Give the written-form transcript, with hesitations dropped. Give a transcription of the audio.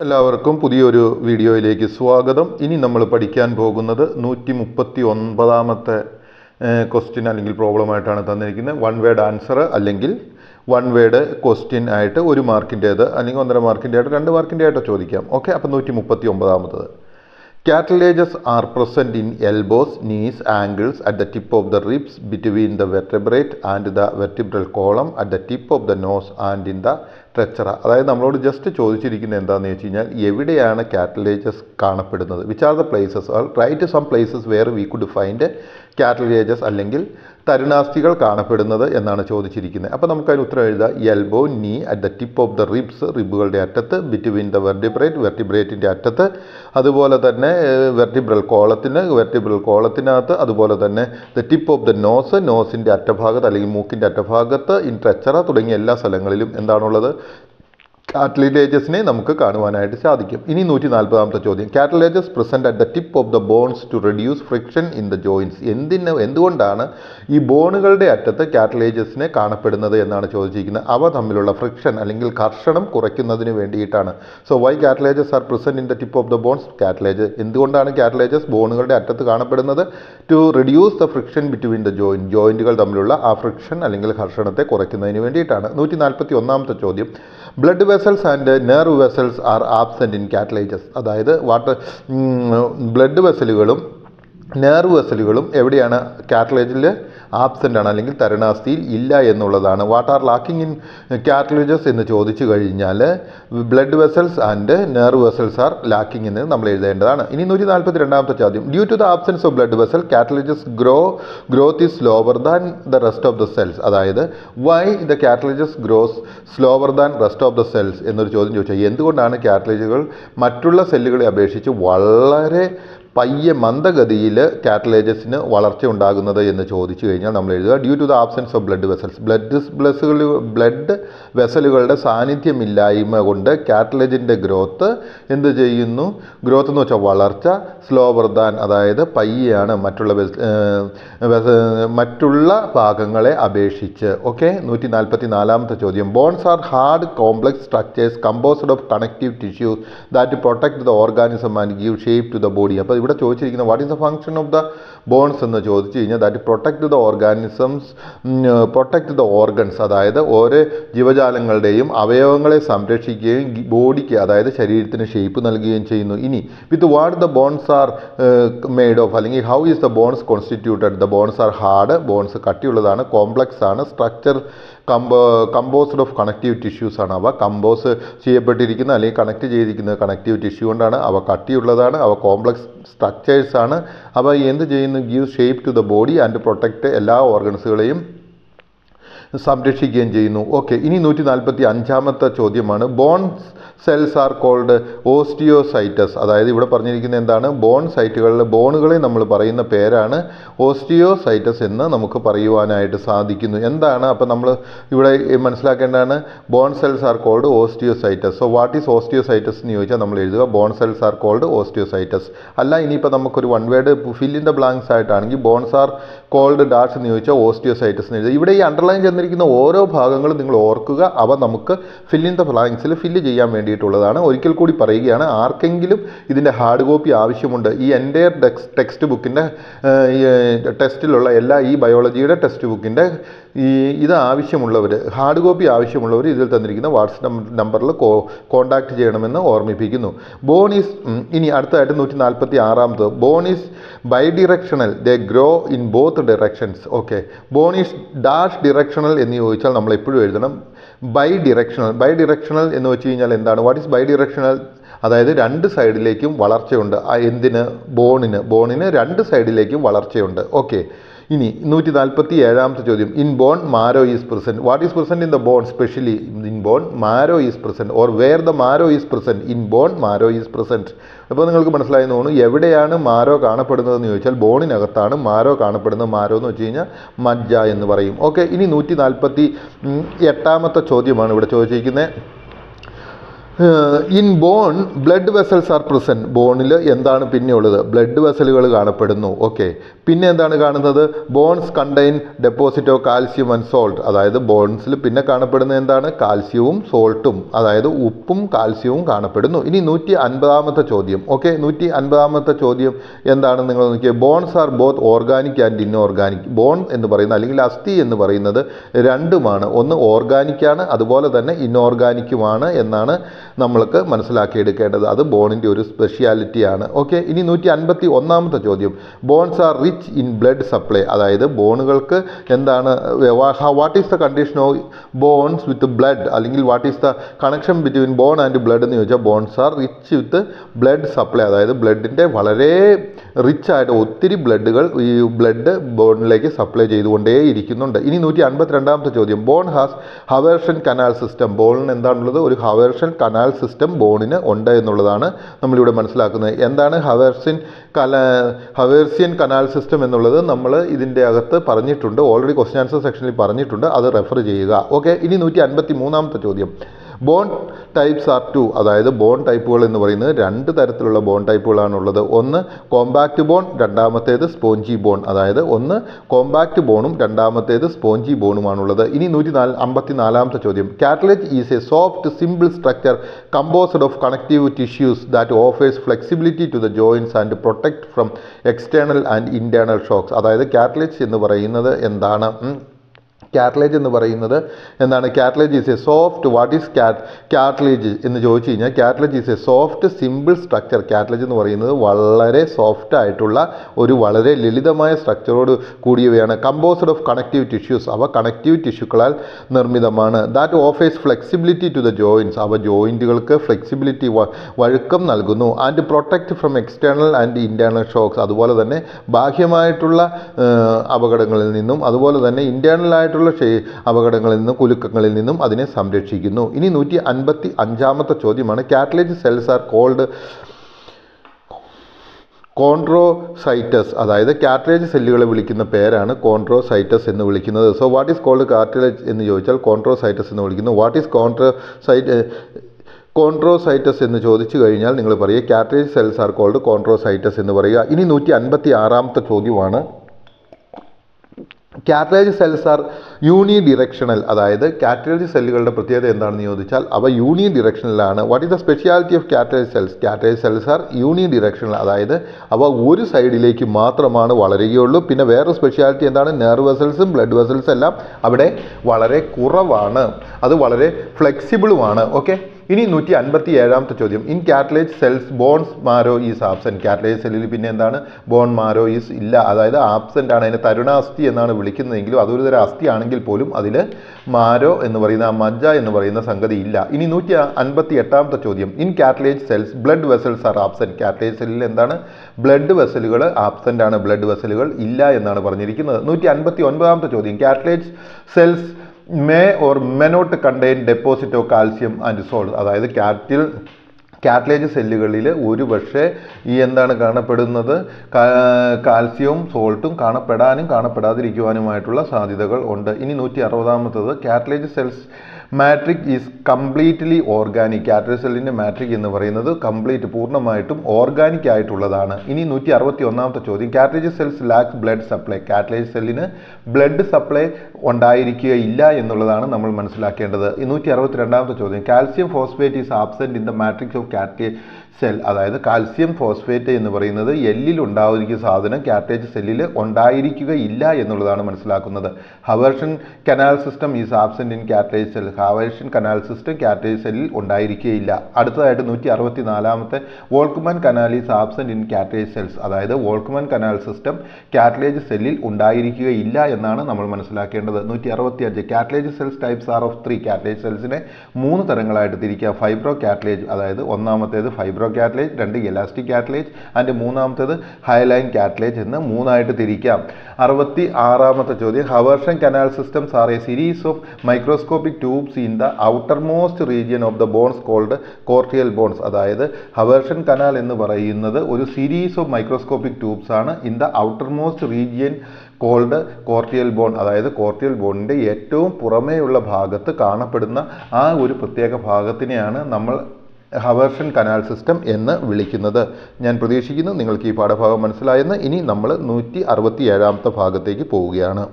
എല്ലാവർക്കും പുതിയൊരു വീഡിയോയിലേക്ക് സ്വാഗതം. ഇനി നമ്മൾ പഠിക്കാൻ പോകുന്നത് 139ാമത്തെ ക്വസ്റ്റ്യൻ അല്ലെങ്കിൽ പ്രോബ്ലമായിട്ടാണ് തന്നിരിക്കുന്നത്. വൺ വേർഡ് ആൻസർ അല്ലെങ്കിൽ വൺ വേർഡ് ക്വസ്റ്റ്യൻ ആയിട്ട് 1 മാർക്കിൻ്റേത് അല്ലെങ്കിൽ 1.5 മാർക്കിൻ്റെ ആയിട്ട് 2 മാർക്കിൻ്റെ ആയിട്ട് ചോദിക്കാം. ഓക്കെ, അപ്പോൾ 139ാമത്തത്. Cartilages are present in elbows, knees, ankles, at the tip of the ribs, between the vertebrate and the vertebral column, at the tip of the nose and in the trachea. അതായത് നമ്മളോട് just ചോദിച്ചിരിക്കുന്നത് എന്താണെന്ന് വെച്ച് കഴിഞ്ഞാൽ എവിടെയാണ് കാർട്ടിലേജസ് കാണപ്പെടുന്നത്, which are the places, right some places where we could find cartilages അല്ലെങ്കിൽ തരുണാസ്ഥികൾ കാണപ്പെടുന്നത് എന്നാണ് ചോദിച്ചിരിക്കുന്നത്. അപ്പോൾ നമുക്കതിന് ഉത്തരം എഴുതാം. Elbow, knee, at the tip of the ribs, റിബുകളുടെ അറ്റത്ത്, ബിറ്റ്വീൻ ദ വെർട്ടിബ്രേറ്റ്, വെർട്ടിബ്രേറ്റിൻ്റെ അറ്റത്ത്, അതുപോലെ തന്നെ വെർട്ടിബ്രൽ കോളത്തിനകത്ത്, അതുപോലെ തന്നെ the tip of the nose, നോസിൻ്റെ അറ്റഭാഗത്ത് അല്ലെങ്കിൽ മൂക്കിൻ്റെ അറ്റഭാഗത്ത്, ഇൻ ട്രച്ചറ തുടങ്ങിയ എല്ലാ സ്ഥലങ്ങളിലും എന്താണുള്ളത്, കാർട്ടിലേജസിനെ നമുക്ക് കാണുവാനായിട്ട് സാധിക്കും. ഇനി 140ാമത്തെ ചോദ്യം. Cartilages present at the tip of the bones to reduce friction in the joints. എന്തുകൊണ്ടാണ് ഈ ബോണുകളുടെ അറ്റത്ത് കാർട്ടിലേജസിനെ കാണപ്പെടുന്നത് എന്നാണ് ചോദിച്ചിരിക്കുന്നത്. അവ തമ്മിലുള്ള ഫ്രിക്ഷൻ അല്ലെങ്കിൽ ഘർഷണം കുറയ്ക്കുന്നതിന് വേണ്ടിയിട്ടാണ്. So why cartilages are present in the tip of the bones. എന്തുകൊണ്ടാണ് കാർട്ടിലേജസ് ബോണുകളുടെ അറ്റത്ത് കാണപ്പെടുന്നത്? To reduce the friction between the ജോയിൻറ്റുകൾ തമ്മിലുള്ള ആ ഫ്രിക്ഷൻ അല്ലെങ്കിൽ ഘർഷണത്തെ കുറയ്ക്കുന്നതിന് വേണ്ടിയിട്ടാണ്. 141ാമത്തെ ചോദ്യം. Blood vessels and nerve vessels are absent in cartilages. അതായത് ബ്ലഡ് വെസലുകളും നെർവ് വെസലുകളും എവിടെയാണ്? കാർട്ടിലേജിൽ ആബ്സെൻ്റ് ആണ് അല്ലെങ്കിൽ തരുണാസ്ഥിയിൽ ഇല്ല എന്നുള്ളതാണ്. What are lacking in cartilages എന്ന് ചോദിച്ചു കഴിഞ്ഞാൽ blood vessels and nerve vessels are lacking എന്ന് നമ്മൾ എഴുതേണ്ടതാണ്. ഇനി 142ാമത്തെ ചോദ്യം. Due to the absence of blood vessel cartilages growth is slower than the rest of the cells. അതായത് why the cartilages grows slower than rest of the cells എന്നൊരു ചോദ്യം ചോദിച്ചാൽ എന്തുകൊണ്ടാണ് കാർട്ടിലേജുകൾ മറ്റുള്ള സെല്ലുകളെ അപേക്ഷിച്ച് വളരെ പയ്യെ മന്ദഗതിയിൽ കാർട്ടിലേജസിന് വളർച്ച ഉണ്ടാകുന്നത് എന്ന് ചോദിച്ചു കഴിഞ്ഞാൽ നമ്മൾ എഴുതുക due to the absence of blood vessels. Blood വെസലുകളുടെ സാന്നിധ്യമില്ലായ്മ കൊണ്ട് കാർട്ടിലേജിൻ്റെ ഗ്രോത്ത് എന്ത് ചെയ്യുന്നു? ഗ്രോത്ത് എന്ന് വെച്ചാൽ വളർച്ച സ്ലോവർ ദാൻ, അതായത് പയ്യാണ് മറ്റുള്ള ഭാഗങ്ങളെ അപേക്ഷിച്ച്. ഓക്കെ, 144ാമത്തെ ചോദ്യം. Bones are hard complex structures composed of connective tissues that protect the organism and give shape to the body. അപ്പോൾ ഇവിടെ ചോദിച്ചിരിക്കുന്ന what is the function of the bones എന്ന് ചോദിച്ചു കഴിഞ്ഞാൽ that protect the organisms, protect the organs, അതായത് ഓരോ ജീവജാലങ്ങളുടെയും അവയവങ്ങളെ സംരക്ഷിക്കുകയും ബോഡിക്ക് അതായത് ശരീരത്തിന് ഷേപ്പ് നൽകുകയും ചെയ്യുന്നു. ഇനി with what the bones are made of അല്ലെങ്കിൽ how is the bones constituted. The bones are hard, bones കട്ടിയുള്ളതാണ്, കോംപ്ലക്സ് ആണ്, structure composed of connective tissues ആണ്. അവ കമ്പോസ് ചെയ്യപ്പെട്ടിരിക്കുന്ന അല്ലെങ്കിൽ കണക്ട് ചെയ്തിരിക്കുന്നത് കണക്റ്റീവ് ടിഷ്യൂ കൊണ്ടാണ്. അവ കട്ടിയുള്ളതാണ്, അവ കോംപ്ലക്സ് സ്ട്രക്ചേഴ്സ് ആണ്. അവ എന്ത് ചെയ്യുന്നു? Give shape to the body and protect എല്ലാ ഓർഗൻസുകളെയും സംരക്ഷിക്കുകയും ചെയ്യുന്നു. ഓക്കെ, ഇനി 145ാമത്തെ ചോദ്യമാണ്. Bones cells are called osteocytes. അതായത് ഇവിടെ പറഞ്ഞിരിക്കുന്നത് എന്താണ്? ബോൺ സൈറ്റുകളിലെ ബോണുകളെ നമ്മൾ പറയുന്ന പേരാണ് ഓസ്റ്റിയോസൈറ്റസ് എന്ന് നമുക്ക് പറയുവാനായിട്ട് സാധിക്കുന്നു. എന്താണ് അപ്പോൾ നമ്മൾ ഇവിടെ മനസ്സിലാക്കേണ്ടതാണ്? Bone cells are called osteocytes. So what is osteocytes എന്ന് ചോദിച്ചാൽ നമ്മൾ എഴുതുക bone cells are called osteocytes. അല്ല, ഇനിയിപ്പോൾ നമുക്കൊരു one word fill in the blanks ആയിട്ടാണെങ്കിൽ ബോൺസ് ആർ കോൾഡ് ഡാഷ് എന്ന് ചോദിച്ചാൽ ഓസ്റ്റിയോസൈറ്റസ് എന്ന് എഴുതുക. ഇവിടെ ഈ അണ്ടർലൈൻ ചെന്നിരിക്കുന്ന ഓരോ ഭാഗങ്ങളും നിങ്ങൾ ഓർക്കുക. അവ നമുക്ക് ഫിൽ ഇൻ ദ ബ്ലാങ്ക്സിൽ ഫില്ല് ചെയ്യാൻ വേണ്ടിയിട്ടുള്ളതാണ്. ഒരിക്കൽ കൂടി പറയുകയാണ്, ആർക്കെങ്കിലും ഇതിൻ്റെ ഹാർഡ് കോപ്പി ആവശ്യമുണ്ട്, ഈ എൻ്റെ ടെക്സ്റ്റ് ബുക്കിൻ്റെ ടെസ്റ്റിലുള്ള ഈ ബയോളജിയുടെ ടെക്സ്റ്റ് ബുക്കിൻ്റെ ഇത് ആവശ്യമുള്ളവർ, ഹാർഡ് കോപ്പി ആവശ്യമുള്ളവർ ഇതിൽ തന്നിരിക്കുന്ന വാട്സപ്പ് നമ്പറിൽ കോൺടാക്റ്റ് ചെയ്യണമെന്ന് ഓർമ്മിപ്പിക്കുന്നു. ബോൺ ഈസ് ഇനി അടുത്തതായിട്ട് 146ാമത്. Bone is bidirectional, they grow in both directions. Okay, bone is dash directional എന്ന് ചോദിച്ചാൽ നമ്മൾ എപ്പോഴും എഴുതണം ബൈ ഡിറക്ഷണൽ എന്ന് വെച്ച് കഴിഞ്ഞാൽ എന്താണ്? What is bidirectional? അതായത് 2 സൈഡിലേക്കും വളർച്ചയുണ്ട്. എന്തിന്? ബോണിന് 2 സൈഡിലേക്കും വളർച്ചയുണ്ട്. ഓക്കെ, ഇനി 147ാമത്തെ ചോദ്യം. In bone marrow is present. What is present in the bone? Specially in bone marrow is present or where the marrow is present. In bone marrow is present. അപ്പോൾ നിങ്ങൾക്ക് മനസ്സിലായെന്ന് തോന്നുന്നു. എവിടെയാണ് മാരോ കാണപ്പെടുന്നതെന്ന് ചോദിച്ചാൽ ബോണിനകത്താണ് മാരോ കാണപ്പെടുന്നത്. മാരോ എന്ന് വെച്ച് കഴിഞ്ഞാൽ മജ്ജ എന്ന് പറയും. ഓക്കെ, ഇനി 148ാമത്തെ ചോദ്യമാണ് ഇവിടെ ചോദിച്ചിരിക്കുന്നത്. In bone blood vessels are present. ബോണിൽ എന്താണ് പിന്നെ ഉള്ളത്? ബ്ലഡ് വെസലുകൾ കാണപ്പെടുന്നു. ഓക്കെ, പിന്നെ എന്താണ് കാണുന്നത്? Bones contain deposit of calcium and salt. അതായത് ബോൺസിൽ പിന്നെ കാണപ്പെടുന്നത് എന്താണ്? കാൽസ്യവും സോൾട്ടും, അതായത് ഉപ്പും കാൽസ്യവും കാണപ്പെടുന്നു. ഇനി 150ാമത്തെ ചോദ്യം. ഓക്കെ, 150ാമത്തെ ചോദ്യം എന്താണ് നിങ്ങൾ നോക്കിയത്? Bones are both organic and inorganic. Bone എന്ന് പറയുന്നത് അല്ലെങ്കിൽ അസ്ഥി എന്ന് പറയുന്നത് രണ്ടുമാണ്. ഒന്ന് ഓർഗാനിക്കാണ്, അതുപോലെ തന്നെ ഇൻഓർഗാനിക്കുമാണ് എന്നാണ് നമ്മൾക്ക് മനസ്സിലാക്കിയെടുക്കേണ്ടത്. അത് ബോണിൻ്റെ ഒരു സ്പെഷ്യാലിറ്റിയാണ്. ഓക്കെ, ഇനി 151ാമത്തെ ചോദ്യം. Bones are rich in blood supply. അതായത് ബോണുകൾക്ക് എന്താണ്, what is the condition of bones with blood, അല്ലെങ്കിൽ what is the connection between bone and blood എന്ന് ചോദിച്ചാൽ bones are rich with blood supply. അതായത് ബ്ലഡിൻ്റെ വളരെ റിച്ച് ആയിട്ട് ഒത്തിരി ബ്ലഡുകൾ ഈ ബ്ലഡ് ബോണിലേക്ക് സപ്ലൈ ചെയ്തുകൊണ്ടേ ഇരിക്കുന്നുണ്ട്. ഇനി 152ാമത്തെ ചോദ്യം. Bone has haversian canal system. ബോണിന് എന്താണുള്ളത്? ഒരു ഹവേർഷൻ കനാൽ സിസ്റ്റം ബോണിന് ഉണ്ട് എന്നുള്ളതാണ് നമ്മളിവിടെ മനസ്സിലാക്കുന്നത്. എന്താണ് ഹവേർസിയൻ കനാൽ സിസ്റ്റം എന്നുള്ളത് നമ്മൾ ഇതിൻ്റെ അകത്ത് പറഞ്ഞിട്ടുണ്ട്, ഓൾറെഡി ക്വസ്റ്റ്യൻ ആൻസർ സെക്ഷനിൽ പറഞ്ഞിട്ടുണ്ട്, അത് റെഫർ ചെയ്യുക. ഓക്കെ, ഇനി 153ാമത്തെ ചോദ്യം. Bone types are two. അതായത് ബോൺ ടൈപ്പുകൾ എന്ന് പറയുന്നത് രണ്ട് തരത്തിലുള്ള ബോൺ ടൈപ്പുകളാണുള്ളത്. ഒന്ന് കോമ്പാക്റ്റ് ബോൺ, രണ്ടാമത്തേത് സ്പോഞ്ചി ബോൺ. അതായത് ഒന്ന് കോമ്പാക്റ്റ് ബോണും രണ്ടാമത്തേത് സ്പോഞ്ചി ബോണുമാണുള്ളത്. ഇനി 154ാമത്തെ ചോദ്യം. Cartilage is a soft simple structure composed of connective tissues that offers flexibility to the joints and protect from external and internal shocks. അതായത് കാർട്ടിലേജ് എന്ന് പറയുന്നത് എന്താണ്? കാർട്ടിലേജ് എന്ന് പറയുന്നത് എന്താണ്? Cartilage is a soft. What is cartilage എന്ന് ചോദിച്ചു കഴിഞ്ഞാൽ cartilage is a soft simple structure. Cartilage എന്ന് പറയുന്നത് വളരെ സോഫ്റ്റ് ആയിട്ടുള്ള ഒരു വളരെ ലളിതമായ സ്ട്രക്ചറോട് കൂടിയവയാണ്. Composed of connective tissues. അവ connective ടിഷ്യൂക്കളാൽ നിർമ്മിതമാണ്. That offers flexibility to the joints. അവ ജോയിൻറ്റുകൾക്ക് ഫ്ലെക്സിബിലിറ്റി, വഴുക്കം നൽകുന്നു. And protect from external and internal shocks. അതുപോലെ തന്നെ ബാഹ്യമായിട്ടുള്ള അപകടങ്ങളിൽ നിന്നും അതുപോലെ തന്നെ ഇൻറ്റേർണൽ ആയിട്ടുള്ള അപകടങ്ങളിൽ നിന്നും കുലുക്കങ്ങളിൽ നിന്നും അതിനെ സംരക്ഷിക്കുന്നു. ഇനി 155ാമത്തെ ചോദ്യമാണ്. Cartilage cells are called chondrocytes. അതായത് കാർട്ടിലേജ് സെല്ലുകളെ വിളിക്കുന്ന പേരാണ് കോൺട്രോസൈറ്റസ് എന്ന് വിളിക്കുന്നത്. So what is called cartilage എന്ന് ചോദിച്ചാൽ കോൺട്രോസൈറ്റസ് എന്ന് വിളിക്കുന്നു. വാട്ട് ഈസ് കോൺട്രോസൈറ്റസ് എന്ന് ചോദിച്ചു കഴിഞ്ഞാൽ നിങ്ങൾ പറയുക cartilage cells are called chondrocytes എന്ന് പറയുക. ഇനി 156ാമത്തെ ചോദ്യമാണ്. Cartilage cells are unidirectional. അതായത് കാർട്ടിലേജ് സെല്ലുകളുടെ പ്രത്യേകത എന്താണെന്ന് ചോദിച്ചാൽ അവ യൂണി ഡിറക്ഷണലാണ്. What is the speciality of cartilage cells? Cartilage cells are unidirectional. അതായത് അവ ഒരു സൈഡിലേക്ക് മാത്രമാണ് വളരുകയുള്ളൂ. പിന്നെ വേറെ സ്പെഷ്യാലിറ്റി എന്താണ്? നെർവ് വെസൽസും ബ്ലഡ് വെസൽസും എല്ലാം അവിടെ വളരെ കുറവാണ്, അത് വളരെ ഫ്ലെക്സിബിളുമാണ്. ഓക്കെ, ഇനി 157ാമത്തെ ചോദ്യം. In cartilage cells bones marrow is absent. Cartilage സെല്ലിൽ പിന്നെ എന്താണ്? ബോൺ മാരോ ഈസ് ഇല്ല, അതായത് ആബ്സെൻ്റ് ആണ്. അതിനെ തരുണാസ്ഥി എന്നാണ് വിളിക്കുന്നതെങ്കിലും അതൊരു തരം അസ്ഥി ആണെങ്കിൽ പോലും അതിൽ മാരോ എന്ന് പറയുന്ന ആ മജ്ജ എന്ന് പറയുന്ന സംഗതി ഇല്ല. ഇനി 158ാമത്തെ ചോദ്യം. In cartilage cells blood vessels are absent. Cartilage സെല്ലിൽ എന്താണ്? ബ്ലഡ് വെസലുകൾ ആബ്സെൻ്റ് ആണ്, ബ്ലഡ് വെസലുകൾ ഇല്ല എന്നാണ് പറഞ്ഞിരിക്കുന്നത്. 159ാമത്തെ ചോദ്യം. Cartilage cells may or may not contain deposit of calcium and salt. അതായത് കാർട്ടിലേജ് സെല്ലുകളിൽ ഒരു പക്ഷേ ഈ എന്താണ് കാണപ്പെടുന്നത്? കാൽസ്യവും സോൾട്ടും കാണപ്പെടാനും കാണപ്പെടാതിരിക്കുവാനുമായിട്ടുള്ള സാധ്യതകൾ ഉണ്ട്. ഇനി 160ാമത്തത്. Cartilage cells matrix is completely organic. Cartilage സെല്ലിൻ്റെ മാട്രിക് എന്ന് പറയുന്നത് കംപ്ലീറ്റ് പൂർണ്ണമായിട്ടും ഓർഗാനിക് ആയിട്ടുള്ളതാണ്. ഇനി 161ാമത്തെ ചോദ്യം. Cartilage cells lacks blood supply. Cartilage സെല്ലിന് ബ്ലഡ് സപ്ലൈ ഉണ്ടായിരിക്കുകയില്ല എന്നുള്ളതാണ് നമ്മൾ മനസ്സിലാക്കേണ്ടത്. 162ാമത്തെ ചോദ്യം. Calcium phosphate is absent in the matrix of cartilage cell. അതായത് കാൽസ്യം ഫോസ്ഫേറ്റ് എന്ന് പറയുന്നത് എല്ലിൽ ഉണ്ടായിരിക്കുന്ന സാധനം കാർട്ടിലേജ് സെല്ലിൽ ഉണ്ടായിരിക്കുകയില്ല എന്നുള്ളതാണ് മനസ്സിലാക്കുന്നത്. Haversian canal system is absent in cartilage cell. Haversian canal system cartilage സെല്ലിൽ ഉണ്ടായിരിക്കുകയില്ല. അടുത്തതായിട്ട് 164ാമത്തെ. Volkmann canal is absent in cartilage cells. അതായത് വോൾക്ക്മാൻ കനാൽ സിസ്റ്റം കാർട്ടിലേജ് സെല്ലിൽ ഉണ്ടായിരിക്കുകയില്ല എന്നാണ് നമ്മൾ മനസ്സിലാക്കേണ്ടത്. 165. Cartilage cells types are of 3. Cartilage സെൽസിനെ 3 തരങ്ങളായിട്ട് തിരിക്കാം. ഫൈബ്രോ കാർട്ടിലേജ്, അതായത് ഒന്നാമത്തേത് fibro cartilage, 2 elastic cartilage and മൂന്നാമത്തേത് ഹൈലൈൻ കാർട്ടിലേജ് എന്ന് 3ആയിട്ട് തിരിക്കാം. 66ാമത്തെ ചോദ്യം. Haversian canal systems are a series of microscopic tubes in the outermost region of the bones called cortical bones. അതായത് ഹവേർഷൻ കനാൽ എന്ന് പറയുന്നത് ഒരു സീരീസ് ഓഫ് മൈക്രോസ്കോപ്പിക് ട്യൂബ്സ് ആണ് in the outermost region called cortical bone. അതായത് കോർട്ടിയൽ ബോണിൻ്റെ ഏറ്റവും പുറമേയുള്ള ഭാഗത്ത് കാണപ്പെടുന്ന ആ ഒരു പ്രത്യേക ഭാഗത്തിനെയാണ് നമ്മൾ ഹവേർഷൻ കനാൽ സിസ്റ്റം എന്ന് വിളിക്കുന്നത്. ഞാൻ പ്രതീക്ഷിക്കുന്നു നിങ്ങൾക്ക് ഈ പാഠഭാഗം മനസ്സിലായെന്ന്. ഇനി നമ്മൾ 167ാമത്തെ ഭാഗത്തേക്ക് പോവുകയാണ്.